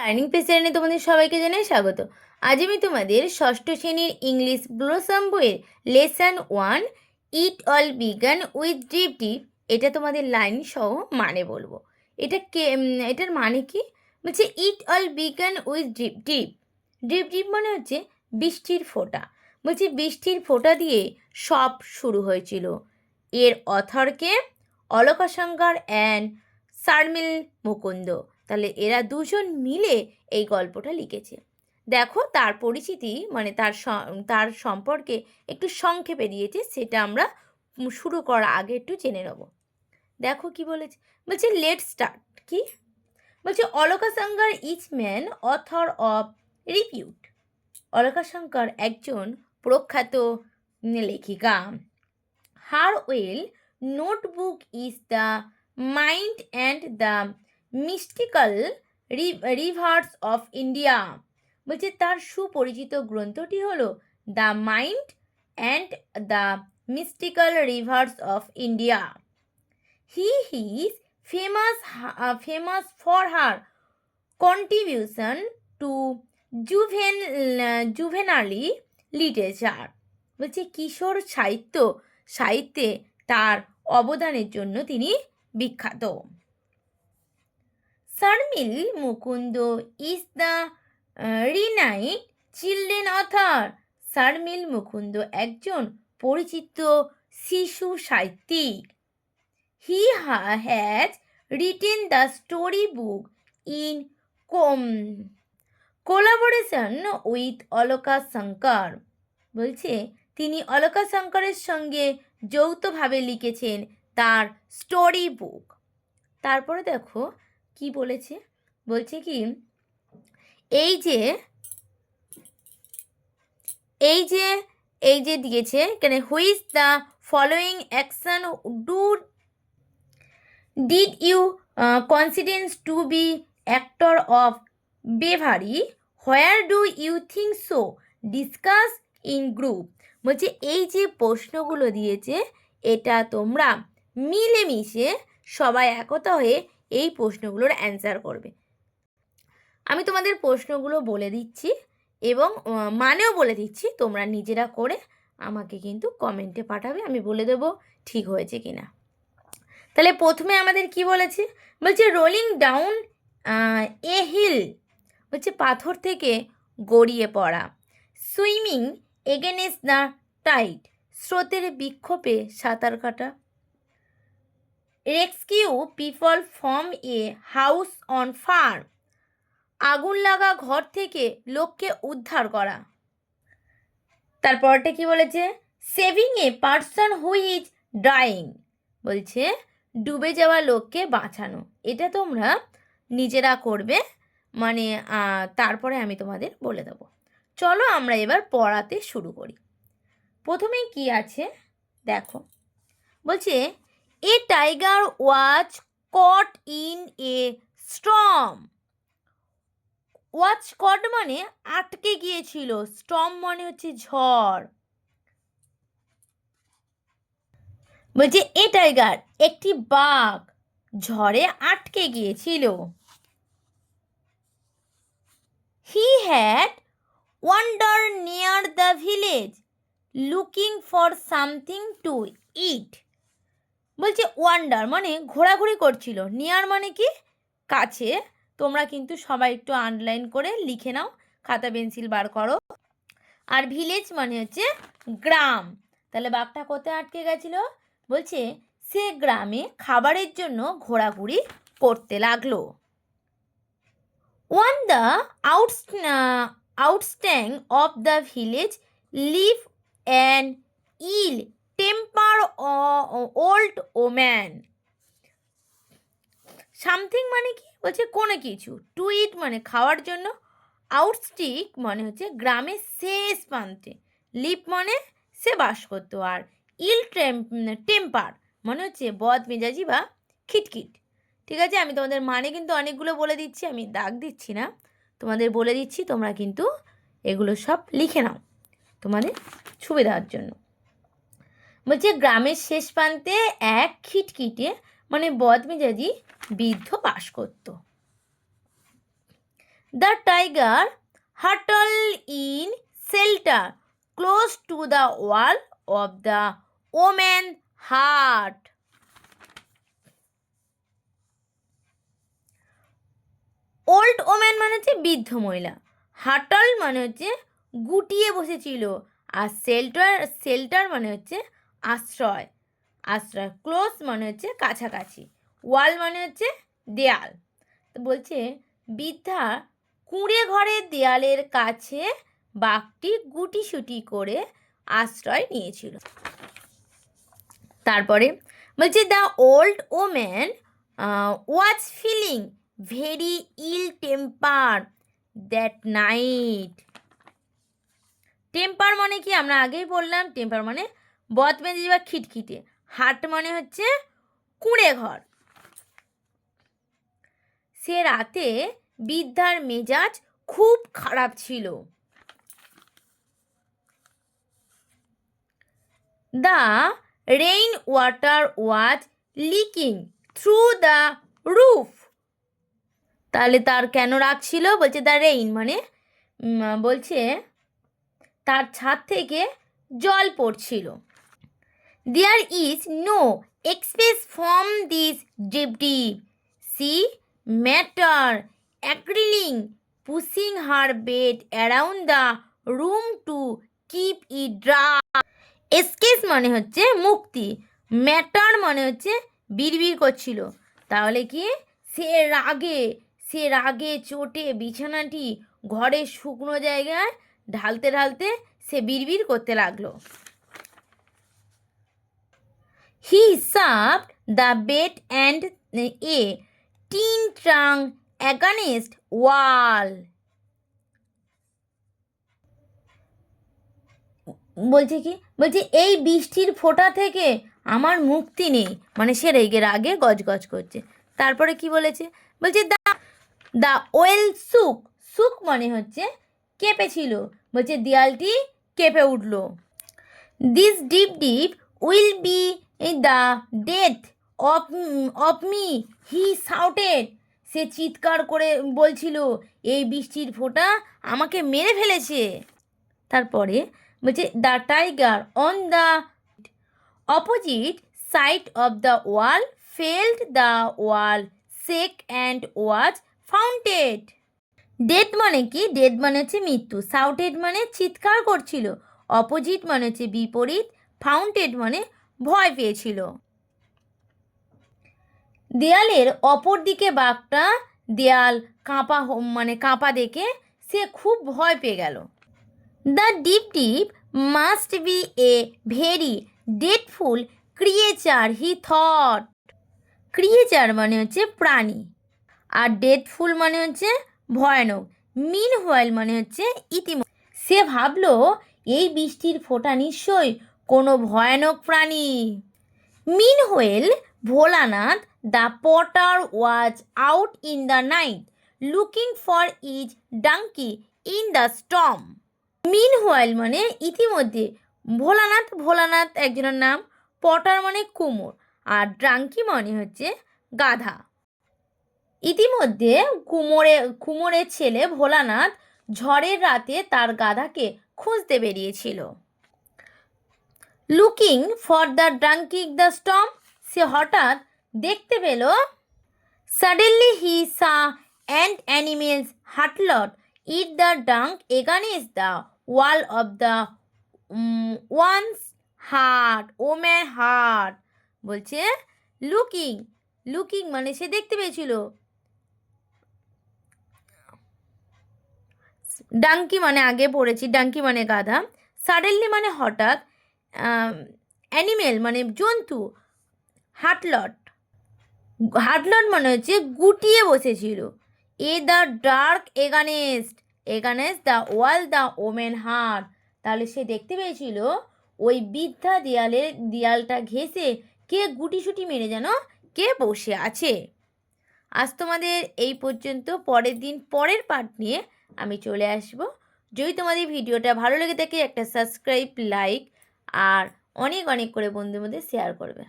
Learning page চ্যানেলে তোমাদের সবাইকে জানাই স্বাগত। আজ আমি তোমাদের ষষ্ঠ শ্রেণীর ইংলিশ ব্লসম বইয়ের lesson 1 it all began with drip deep এটা তোমাদের লাইন সহ মানে বলবো। এটার মানে কি? বলছে it all began with drip deep. Drip deep মানে হচ্ছে বৃষ্টির ফোঁটা। বলছি বৃষ্টির ফোঁটা দিয়ে সব শুরু হয়েছিল। এর অথরকে অলকাশঙ্কর অ্যান্ড শারমিল মুকুন্দ। তাহলে এরা দুজন মিলে এই গল্পটা লিখেছে। দেখো তার পরিচিতি মানে তার সম্পর্কে একটু সংক্ষেপে দিয়েছে, সেটা আমরা শুরু করার আগে একটু জেনে নেব। দেখো কি বলেছে, বলছে লেট স্টার্ট। কি বলছে? Alaka Shankar is man author of repute. Alaka Shankar একজন প্রখ্যাত লেখিকা। Her well known book is the mind and the mystical rivers of India. বলছে তার সুপরিচিত গ্রন্থটি হলো the mind and the mystical rivers of India. He is famous for her contribution to juvenile literature. বলছে কিশোর সাহিত্যে তার অবদানের জন্য তিনি বিখ্যাত। Sharmila Mukund is the renowned children author. Sharmila Mukund একজন পরিচিত শিশু সাহিত্যিক। He has written the story book in collaboration with Alaka Shankar. বলছে তিনি অলকাশঙ্করের সঙ্গে যৌথভাবে লিখেছেন তার স্টোরি বুক। তারপরে দেখো কি বলেছে, বলছে কি এই যে দিয়েছে এখানে, which the following action did you consider to be actor of bravery, where do you think so, discuss in group. বলছে এই যে প্রশ্নগুলো দিয়েছে এটা তোমরা মিলেমিশে সবাই একতা হয়ে এই প্রশ্নগুলোর অ্যান্সার করবে। আমি তোমাদের প্রশ্নগুলো বলে দিচ্ছি এবং মানেও বলে দিচ্ছি, তোমরা নিজেরা করে আমাকে কিন্তু কমেন্টে পাঠাবে, আমি বলে দেবো ঠিক হয়েছে কিনা। তাহলে প্রথমে আমাদের কি বলেছে, বলছে রোলিং ডাউন এ হিল, বলছে পাথর থেকে গড়িয়ে পড়া। সুইমিং এগেনস্ট দ্য টাইড, স্রোতের বিক্ষোভে সাঁতার কাটা। Rescue people from a house on fire, আগুন লাগা ঘর থেকে লোককে উদ্ধার করা। তারপরটা কি বলেছে, saving a person who is drawing, বলছে ডুবে যাওয়া লোককে বাঁচানো। এটা তোমরা নিজেরা করবে, মানে তারপরে আমি তোমাদের বলে দেবো। চলো আমরা এবার পড়াতে শুরু করি। প্রথমেই কি আছে দেখো, বলছে a tiger was caught in a storm. Was caught মানে আটকে গিয়েছিল, স্টর্ম মানে হচ্ছে ঝড়। বলছে এ টাইগার একটি বাঘ ঝড়ে আটকে গিয়েছিল। He had wander near the village looking for something to eat. বলছে ওয়ান্ডার মানে ঘোরাঘুরি করছিল, নিয়ার মানে কি কাছে। তোমরা কিন্তু সবাই একটু আন্ডারলাইন করে লিখে নাও, খাতা পেন্সিল বার করো। আর ভিলেজ মানে হচ্ছে গ্রাম। তাহলে বাঘটা কোথায় আটকে গেছিল? বলছে সে গ্রামে খাবারের জন্য ঘোরাঘুরি করতে লাগলো। On the outskirts of the village live an ill temper old woman. Something মানে কি? বলছে কোনো কিছু। টু ইট মানে খাওয়ার জন্য। আউটস্টিক মানে হচ্ছে গ্রামের শেষ প্রান্তে। লিভ মানে সে বাস করতো। আর ইল টেম্পার মানে হচ্ছে বদ মেজাজি বা খিটখিট। ঠিক আছে, আমি তোমাদের মানে কিন্তু অনেকগুলো বলে দিচ্ছি, আমি দাগ দিচ্ছি না, তোমাদের বলে দিচ্ছি, তোমরা কিন্তু এগুলো সব লিখে নাও তোমাদের সুবিধার জন্য। বলছে গ্রামের শেষ প্রান্তে এক খিটখিটে মানে বদমেজাজি বৃদ্ধ বাস করত। The tiger huddled in shelter close to the wall of the woman hut. Old woman মানে হচ্ছে বৃদ্ধ মহিলা, হাটল মানে হচ্ছে গুটিয়ে বসেছিল, আর শেল্টার মানে হচ্ছে আশ্রয়, ক্লোজ মানে হচ্ছে কাছাকাছি, ওয়াল মানে হচ্ছে দেয়াল। তো বলছে বৃদ্ধা কুঁড়ে ঘরের দেয়ালের কাছে বাঘটি গুটিসুটি করে আশ্রয় নিয়েছিল। তারপরে বলছে the old woman was feeling very ill temper that night. Temper মানে কি আমরা আগেই বললাম, টেম্পার মানে বদমেজাজি বা খিটখিটে, হাট মানে হচ্ছে কুঁড়ে ঘর। সে রাতে বৃদ্ধার মেজাজ খুব খারাপ ছিল। The rain water was leaking through the roof. তাহলে তার কেন রাগ ছিল? বলছে দ্য রেইন মানে বলছে তার ছাদ থেকে জল পড়ছিল। There is no express from this deputy see matter অ্যাক্রিলিং pushing her bed around the room to keep it dry. Escapes মানে হচ্ছে মুক্তি, ম্যাটার মানে হচ্ছে বিড়বিড় করছিল। তাহলে কি সে রাগে চোটে বিছানাটি ঘরের শুকনো জায়গায় ঢালতে ঢালতে সে বিড়বিড় করতে লাগলো। He shoved the bed and a tin trunk against wall. বলছে কি? বলছে এই বৃষ্টির ফোঁটা থেকে আমার মুক্তি নেই, মানে সে রেগে রাগে গজগজ করছে। তারপরে কি বলেছে? বলছে দ্য ওয়েল সুক মানে হচ্ছে কেঁপেছিল, বলছে দেয়ালটি কেঁপে উঠল। This drip will be the death of me he shouted. সে চিৎকার করে বলছিল এই বৃষ্টির ফোঁটা আমাকে মেরে ফেলেছে। তারপরে বলছে the tiger on the opposite side of the wall felt the wall shake and was frightened. Death মানে কি? ডেথ মানে হচ্ছে মৃত্যু, শাউটেড মানে চিৎকার করছিল, অপোজিট মানে হচ্ছে বিপরীত, ফাউন্টেড মানে ভয় পেয়েছিল। দেয়ালের অপর দিকে বাঘটা দেয়াল কাঁপা দেখে সে খুব ভয় পেয়ে গেল। The drip must be a very dreadful creature he thought. Creature মানে হচ্ছে প্রাণী, আর ডেডফুল মানে হচ্ছে ভয়ানক, মিন হোয়াইল মানে হচ্ছে ইতিমধ্যে। সে ভাবলো এই বৃষ্টির ফোঁটা নিশ্চয়ই কোনো ভয়ানক প্রাণী। Meanwhile Bholanath the potter was out in the night looking for his donkey in the storm. Meanwhile মানে ইতিমধ্যে, ভোলানাথ একজনের নাম, পটার মানে কুমোর, আর ড্রাঙ্কি মানে হচ্ছে গাধা। ইতিমধ্যে কুমোরের ছেলে ভোলানাথ ঝড়ের রাতে তার গাধাকে খুঁজতে বেরিয়েছিল। Looking for the donkey the storm, সে হঠাৎ দেখতে পেল। Suddenly he saw and animals huddled in the dark against the wall of the woman hut. বলছে লুকিং মানে সে দেখতে পেয়েছিল, ডাঙ্কি মানে আগে পড়েছি, ডাঙ্কি মানে গাধা, সাডেনলি মানে হঠাৎ, অ্যানিমেল মানে জন্তু, হাটলট মানে হচ্ছে গুটিয়ে বসেছিল, the dark against the wall the women hut. তাহলে সে দেখতে পেয়েছিল ওই বৃদ্ধা দেয়ালটা ঘেঁষে কে গুটিসুটি মেরে যেন কে বসে আছে। আজ তোমাদের এই পর্যন্ত, পরের দিন পরের পার্ট নিয়ে আমি চলে আসব। যদি তোমাদের ভিডিওটা ভালো লেগে থাকে একটা সাবস্ক্রাইব, লাইক আর অনেক করে বন্ধুদের মধ্যে শেয়ার করবে।